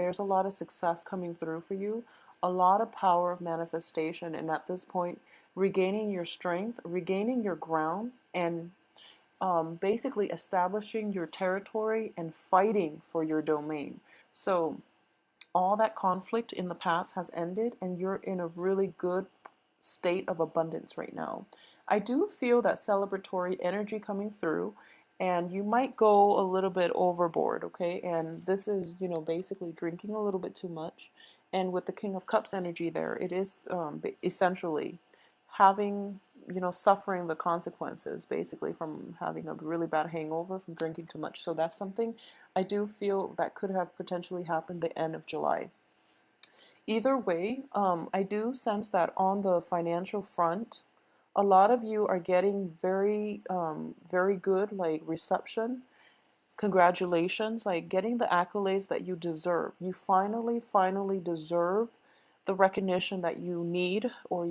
There's a lot of success coming through for you, a lot of power of manifestation, and at this point, regaining your strength, regaining your ground, and basically establishing your territory and fighting for your domain. So all that conflict in the past has ended, and you're in a really good state of abundance right now. I do feel that celebratory energy coming through, and you might go a little bit overboard, okay? And this is, basically drinking a little bit too much. And with the King of Cups energy there, it is essentially having, suffering the consequences basically from having a really bad hangover from drinking too much. So that's something I do feel that could have potentially happened the end of July. Either way, I do sense that on the financial front, a lot of you are getting very good like reception. Congratulations, like getting the accolades that you deserve. You finally deserve the recognition that you need, or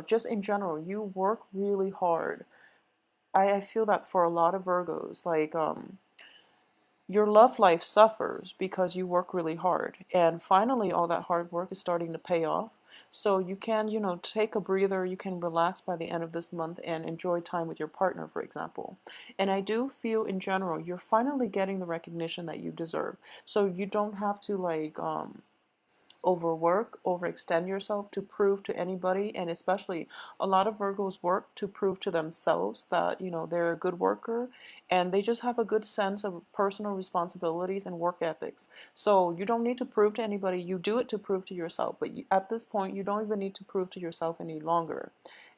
just in general, you work really hard. I feel that for a lot of Virgos, like your love life suffers because you work really hard. And finally, all that hard work is starting to pay off. So you can, take a breather, you can relax by the end of this month and enjoy time with your partner, for example. And I do feel in general, you're finally getting the recognition that you deserve. So you don't have to like overwork, overextend yourself to prove to anybody, and especially a lot of Virgos work to prove to themselves that, they're a good worker, and they just have a good sense of personal responsibilities and work ethics. So you don't need to prove to anybody, you do it to prove to yourself, but at this point, you don't even need to prove to yourself any longer.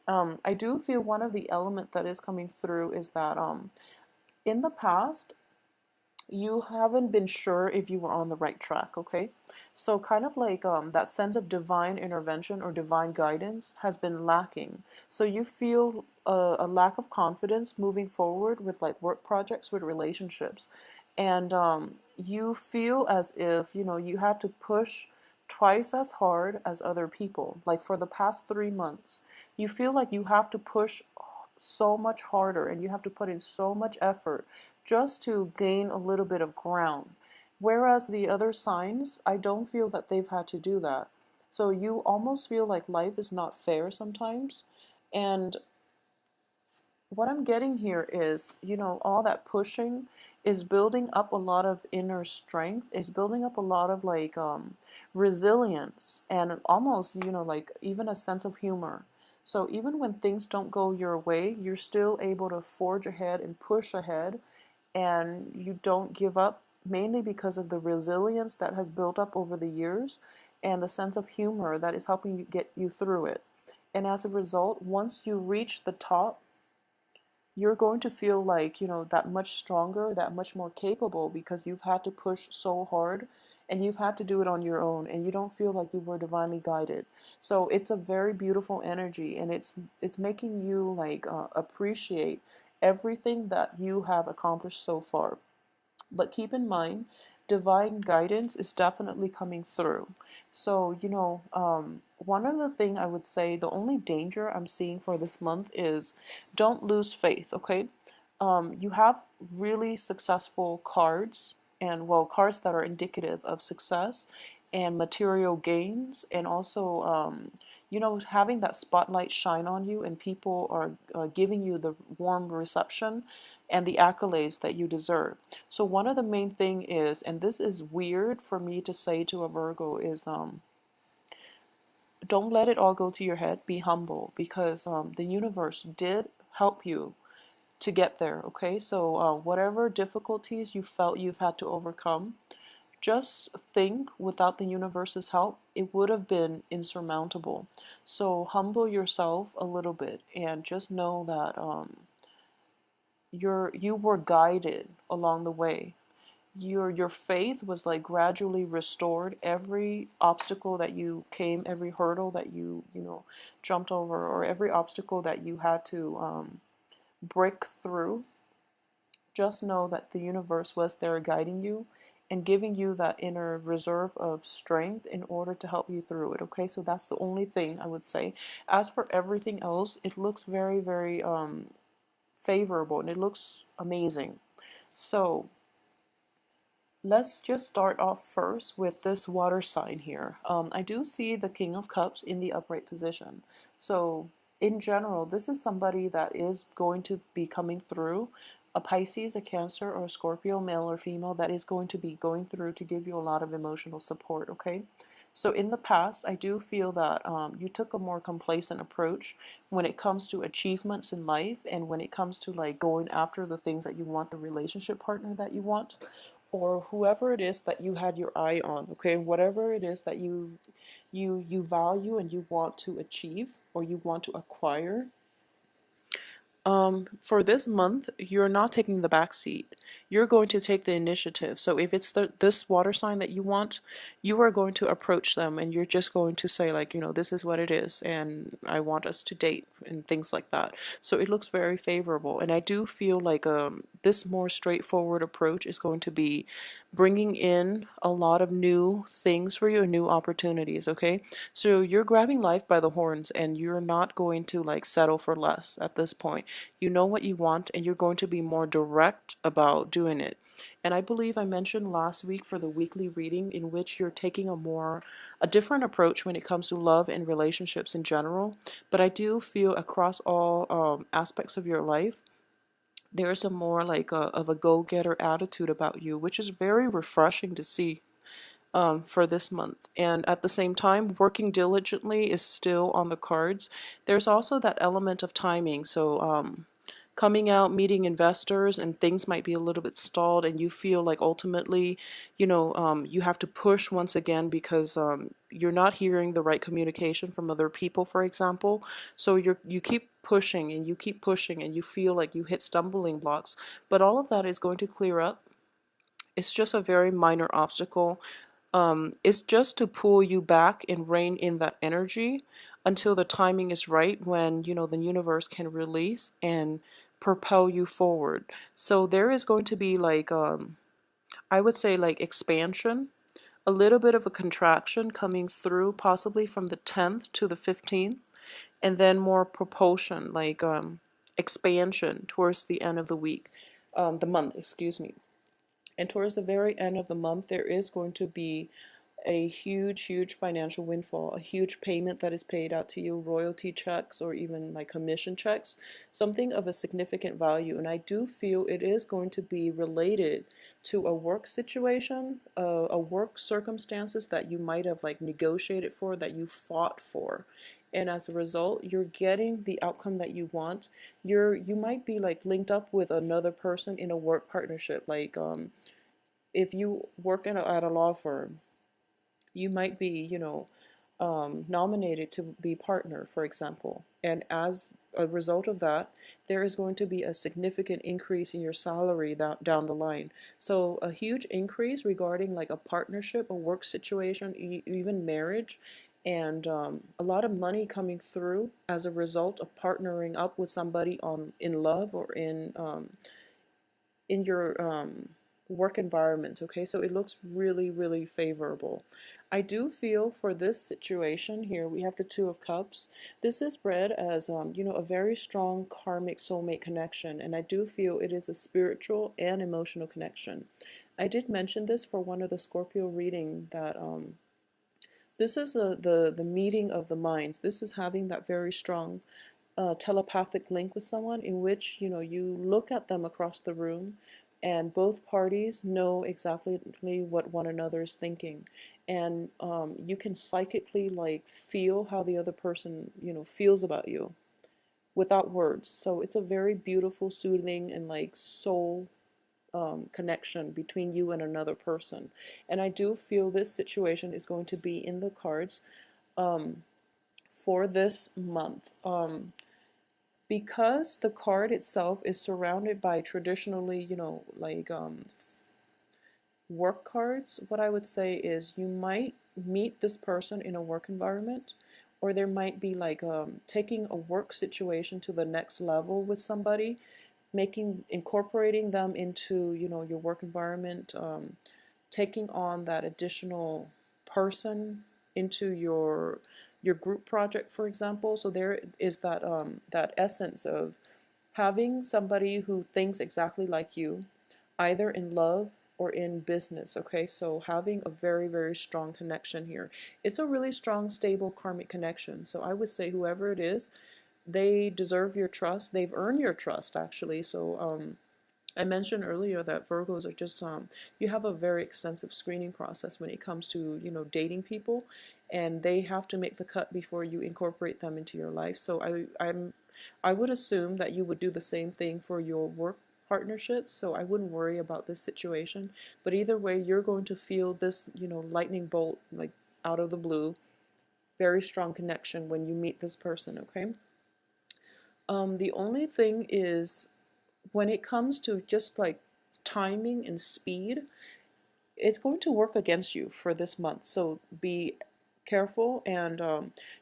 I do feel one of the element that is coming through is that in the past, you haven't been sure if you were on the right track, okay? So kind of like that sense of divine intervention or divine guidance has been lacking. So you feel a lack of confidence moving forward with like work projects, with relationships. And you feel as if, you had to push twice as hard as other people. Like for the past 3 months, you feel like you have to push so much harder and you have to put in so much effort just to gain a little bit of ground. Whereas the other signs, I don't feel that they've had to do that. So you almost feel like life is not fair sometimes. And what I'm getting here is, all that pushing is building up a lot of inner strength, is building up a lot of like resilience and almost, like even a sense of humor. So even when things don't go your way, you're still able to forge ahead and push ahead, and you don't give up, mainly because of the resilience that has built up over the years and the sense of humor that is helping you get you through it. And as a result, once you reach the top, you're going to feel like, that much stronger, that much more capable, because you've had to push so hard and you've had to do it on your own, and you don't feel like you were divinely guided. So it's a very beautiful energy, and it's making you like appreciate everything that you have accomplished so far. But keep in mind, divine guidance is definitely coming through. So, one other thing I would say, the only danger I'm seeing for this month is don't lose faith, okay? You have really successful cards, and well, cards that are indicative of success and material gains, and also, having that spotlight shine on you, and people are giving you the warm reception and the accolades that you deserve. So one of the main thing is, and this is weird for me to say to a Virgo, is don't let it all go to your head. Be humble, because the universe did help you to get there. Okay, so whatever difficulties you felt you've had to overcome, just think without the universe's help, it would have been insurmountable. So humble yourself a little bit and just know that you were guided along the way. Your faith was like gradually restored. Every obstacle that you came, every hurdle that you jumped over, or every obstacle that you had to break through, just know that the universe was there guiding you and giving you that inner reserve of strength in order to help you through it. Okay, so that's the only thing I would say. As for everything else, it looks very favorable, and it looks amazing. So Let's just start off first with this water sign here. I do see the King of Cups in the upright position. So, in general, this is somebody that is going to be coming through. A Pisces, a Cancer, or a Scorpio, male or female, that is going to be going through to give you a lot of emotional support, okay? So, in the past, I do feel that you took a more complacent approach when it comes to achievements in life and when it comes to like going after the things that you want, the relationship partner that you want, or whoever it is that you had your eye on, okay? Whatever it is that you value and you want to achieve or you want to acquire, for this month, you're not taking the back seat. You're going to take the initiative. So if it's this water sign that you want, you are going to approach them and you're just going to say like, this is what it is and I want us to date and things like that. So it looks very favorable. And I do feel like this more straightforward approach is going to be bringing in a lot of new things for you and new opportunities, okay? So you're grabbing life by the horns and you're not going to like settle for less at this point. You know what you want and you're going to be more direct about doing it. And I believe I mentioned last week for the weekly reading in which you're taking a different approach when it comes to love and relationships in general. But I do feel across all aspects of your life, there's a more like of a go-getter attitude about you, which is very refreshing to see for this month. And at the same time, working diligently is still on the cards. There's also that element of timing. So, coming out, meeting investors, and things might be a little bit stalled, and you feel like ultimately, you have to push once again because you're not hearing the right communication from other people, for example. So you keep pushing and you keep pushing, and you feel like you hit stumbling blocks. But all of that is going to clear up. It's just a very minor obstacle. It's just to pull you back and rein in that energy until the timing is right when, the universe can release and propel you forward. So there is going to be like, I would say like expansion, a little bit of a contraction coming through, possibly from the 10th to the 15th, and then more propulsion, like expansion towards the end of the week, the month, excuse me. And towards the very end of the month, there is going to be a huge, huge financial windfall, a huge payment that is paid out to you, royalty checks or even like commission checks, something of a significant value. And I do feel it is going to be related to a work situation, a work circumstances that you might have like negotiated for, that you fought for. And as a result, you're getting the outcome that you want. You might be like linked up with another person in a work partnership, like if you work at a law firm, you might be, nominated to be partner, for example. And as a result of that, there is going to be a significant increase in your salary down the line. So a huge increase regarding like a partnership, a work situation, even marriage, and a lot of money coming through as a result of partnering up with somebody in love or in your work environment. Okay, so it looks really, really favorable. I do feel for this situation here, we have the Two of Cups. This is read as, a very strong karmic soulmate connection, and I do feel it is a spiritual and emotional connection. I did mention this for one of the Scorpio reading that this is the meeting of the minds. This is having that very strong telepathic link with someone in which you look at them across the room and both parties know exactly what one another is thinking, and you can psychically like feel how the other person feels about you without words. So it's a very beautiful, soothing, and like soul connection between you and another person. And I do feel this situation is going to be in the cards for this month. Because the card itself is surrounded by traditionally, like work cards, what I would say is you might meet this person in a work environment, or there might be like taking a work situation to the next level with somebody, incorporating them into, your work environment, taking on that additional person into your group project, for example. So there is that essence of having somebody who thinks exactly like you, either in love, or in business, okay? So having a very, very strong connection here. It's a really strong, stable karmic connection. So I would say whoever it is, they deserve your trust. They've earned your trust, actually. So I mentioned earlier that Virgos are just you have a very extensive screening process when it comes to, you know, dating people, and they have to make the cut before you incorporate them into your life. So I would assume that you would do the same thing for your work partnerships, so I wouldn't worry about this situation. But either way, you're going to feel this, you know, lightning bolt like out of the blue, very strong connection when you meet this person, okay? The only thing is when it comes to just like timing and speed, it's going to work against you for this month. So be careful. And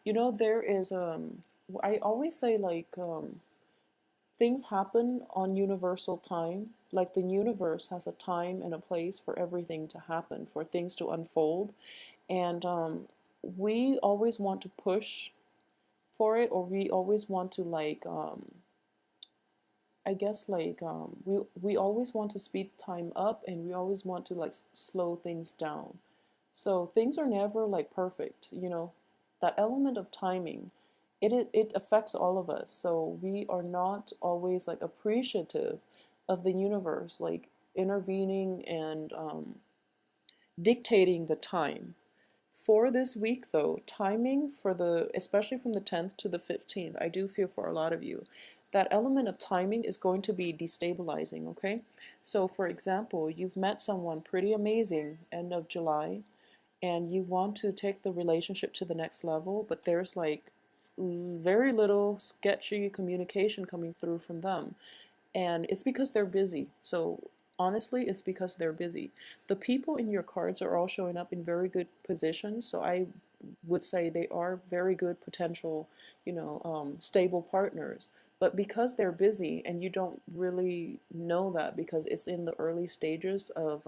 you know, there is I always say like things happen on universal time. Like the universe has a time and a place for everything to happen, for things to unfold. And we always want to push for it, or we always want to like I guess like we always want to speed time up, and we always want to like slow things down. So things are never like perfect, you know. That element of timing, it affects all of us. So we are not always like appreciative of the universe like intervening and dictating the time. For this week, though, timing for the, especially from the 10th to the 15th, I do feel for a lot of you, that element of timing is going to be destabilizing, okay? So, for example, you've met someone pretty amazing end of July, and you want to take the relationship to the next level, but there's like very little sketchy communication coming through from them. And it's because they're busy. So honestly, it's because they're busy. The people in your cards are all showing up in very good positions. So I would say they are very good potential, you know, stable partners. But because they're busy and you don't really know that because it's in the early stages of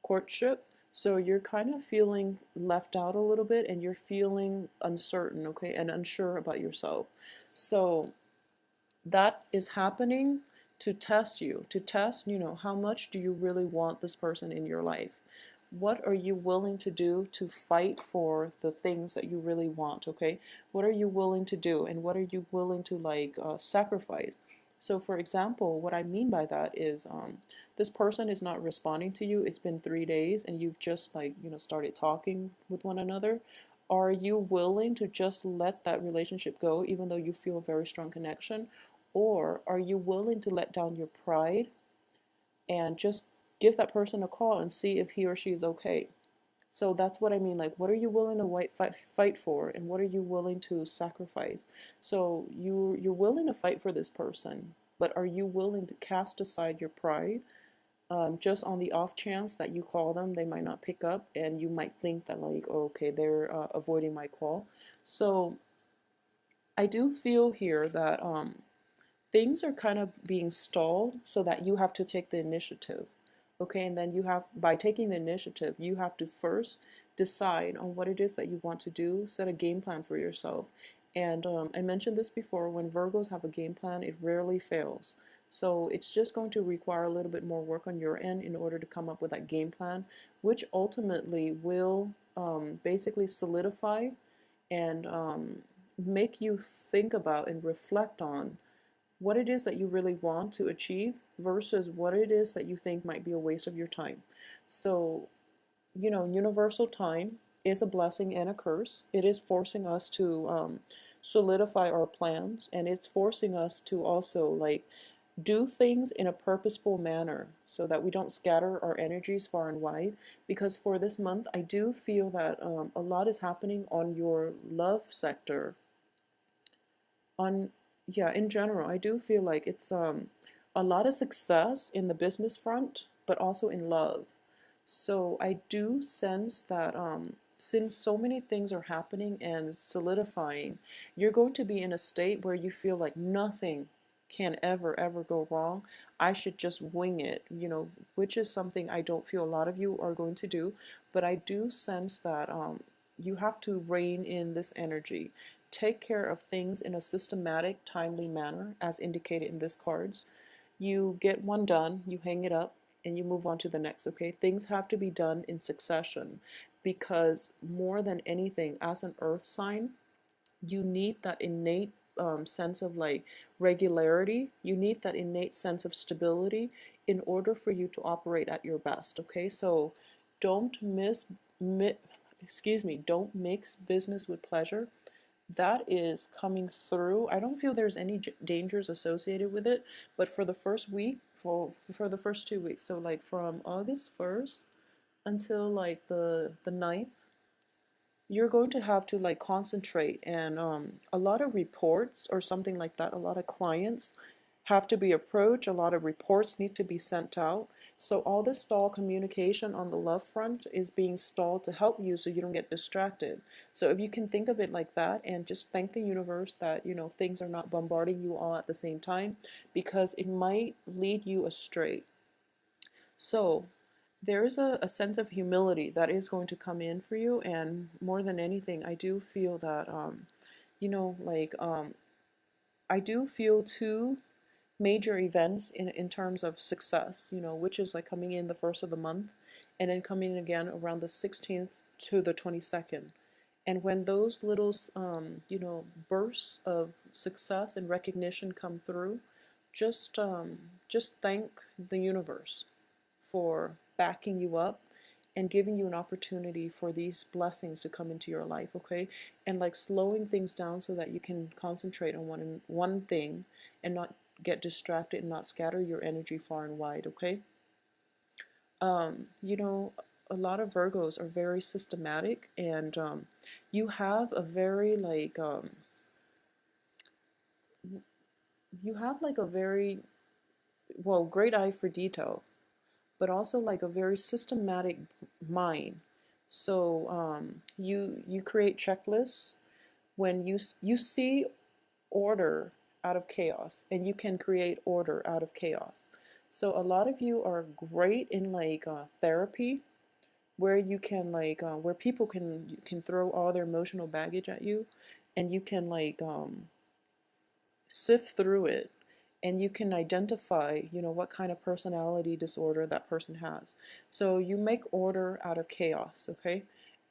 courtship, so you're kind of feeling left out a little bit, and you're feeling uncertain, okay, and unsure about yourself. So that is happening to test you, to test, you know, how much do you really want this person in your life? What are you willing to do to fight for the things that you really want, okay? What are you willing to do, and what are you willing to like sacrifice? So for example, what I mean by that is this person is not responding to you. It's been 3 days and you've just like, you know, started talking with one another. Are you willing to just let that relationship go even though you feel a very strong connection? Or are you willing to let down your pride and just give that person a call and see if he or she is okay? So that's what I mean. Like, what are you willing to fight for, and what are you willing to sacrifice? So you're willing to fight for this person, but are you willing to cast aside your pride, just on the off chance that you call them, they might not pick up, and you might think that like, oh, okay, they're avoiding my call. So I do feel here that things are kind of being stalled so that you have to take the initiative. Okay, and then you have, by taking the initiative, you have to first decide on what it is that you want to do, set a game plan for yourself. And I mentioned this before, when Virgos have a game plan, it rarely fails. So it's just going to require a little bit more work on your end in order to come up with that game plan, which ultimately will basically solidify and make you think about and reflect on what it is that you really want to achieve versus what it is that you think might be a waste of your time. So, you know, universal time is a blessing and a curse. It is forcing us to solidify our plans, and it's forcing us to also like do things in a purposeful manner so that we don't scatter our energies far and wide. Because for this month, I do feel that a lot is happening on your love sector, on, yeah, in general. I do feel like it's a lot of success in the business front, but also in love. So I do sense that since so many things are happening and solidifying, you're going to be in a state where you feel like nothing can ever go wrong. I should just wing it, you know, which is something I don't feel a lot of you are going to do. But I do sense that you have to rein in this energy. Take care of things in a systematic, timely manner, as indicated in this cards. You get one done, you hang it up, and you move on to the next, okay? Things have to be done in succession because more than anything, as an earth sign, you need that innate sense of like regularity. You need that innate sense of stability in order for you to operate at your best, okay? So don't don't mix business with pleasure. That is coming through. I don't feel there's any dangers associated with it, but for the first week, for the first 2 weeks, so like from August 1st until like the 9th, you're going to have to like concentrate, and a lot of reports or something like that, a lot of clients have to be approached, a lot of reports need to be sent out. So all this stall communication on the love front is being stalled to help you so you don't get distracted. So if you can think of it like that and just thank the universe that, you know, things are not bombarding you all at the same time, because it might lead you astray. So there is a sense of humility that is going to come in for you, and more than anything, I do feel that you know, like I do feel two major events in terms of success, you know, which is like coming in the first of the month and then coming in again around the 16th to the 22nd. And when those little, you know, bursts of success and recognition come through, just thank the universe for backing you up and giving you an opportunity for these blessings to come into your life, okay? And like slowing things down so that you can concentrate on one thing and not get distracted and not scatter your energy far and wide, okay? You know, a lot of Virgos are very systematic, and you have a very like you have like a very well great eye for detail, but also like a very systematic mind. So you create checklists when you see order out of chaos, and you can create order out of chaos. So a lot of you are great in like therapy, where you can like where people can throw all their emotional baggage at you, and you can like sift through it, and you can identify, you know, what kind of personality disorder that person has. So you make order out of chaos, okay?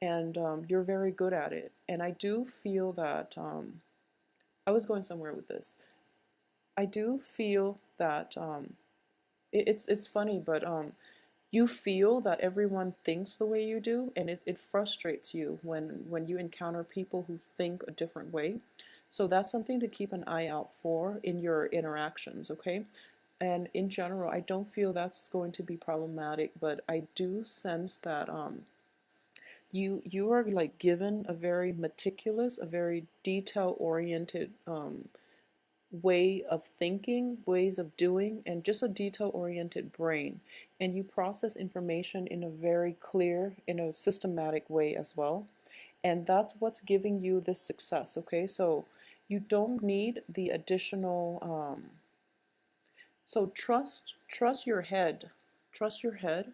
And you're very good at it. And I do feel that I was going somewhere with this. I do feel that it's funny, but you feel that everyone thinks the way you do, and it frustrates you when you encounter people who think a different way. So that's something to keep an eye out for in your interactions, okay? And in general, I don't feel that's going to be problematic, but I do sense that you are like given a very meticulous, a very detail oriented way of thinking, ways of doing, and just a detail oriented brain. And you process information in a very clear, in a systematic way as well. And that's what's giving you this success, okay? So you don't need the additional, so trust your head. Trust your head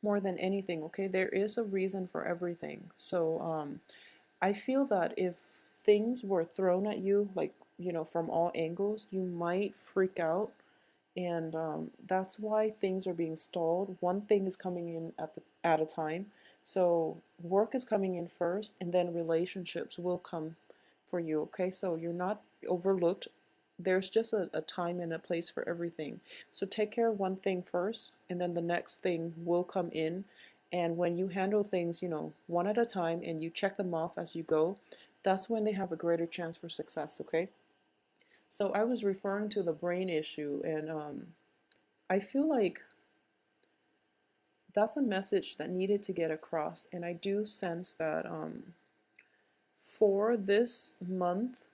more than anything, okay? There is a reason for everything. So I feel that if things were thrown at you, like, you know, from all angles, you might freak out. And that's why things are being stalled. One thing is coming in at a time. So work is coming in first, and then relationships will come for you, okay? So you're not overlooked. There's just a time and a place for everything. So take care of one thing first, and then the next thing will come in. And when you handle things, you know, one at a time, and you check them off as you go, that's when they have a greater chance for success, okay? So I was referring to the brain issue, and I feel like that's a message that needed to get across. And I do sense that for this month,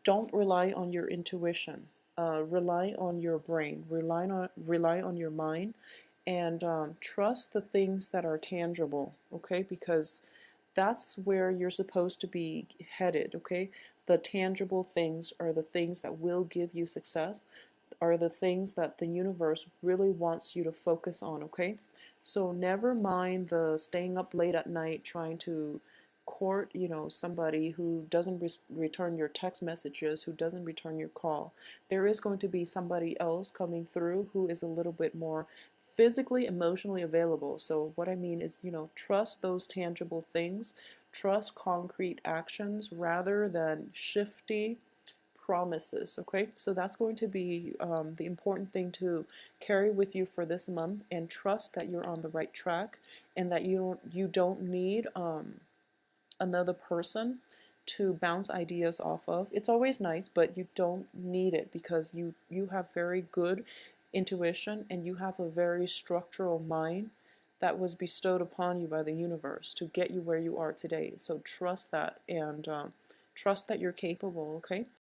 don't rely on your intuition. Rely on your brain. Rely on your mind, and trust the things that are tangible. Okay, because that's where you're supposed to be headed. Okay, the tangible things are the things that will give you success. Are the things that the universe really wants you to focus on. Okay, so never mind the staying up late at night trying to court, you know, somebody who doesn't return your text messages, who doesn't return your call. There is going to be somebody else coming through who is a little bit more physically, emotionally available. So what I mean is, trust those tangible things, trust concrete actions rather than shifty promises. Okay, so that's going to be the important thing to carry with you for this month, and trust that you're on the right track, and that you don't need another person to bounce ideas off of. It's always nice, but you don't need it, because you have very good intuition, and you have a very structural mind that was bestowed upon you by the universe to get you where you are today. So trust that, and trust that you're capable. Okay,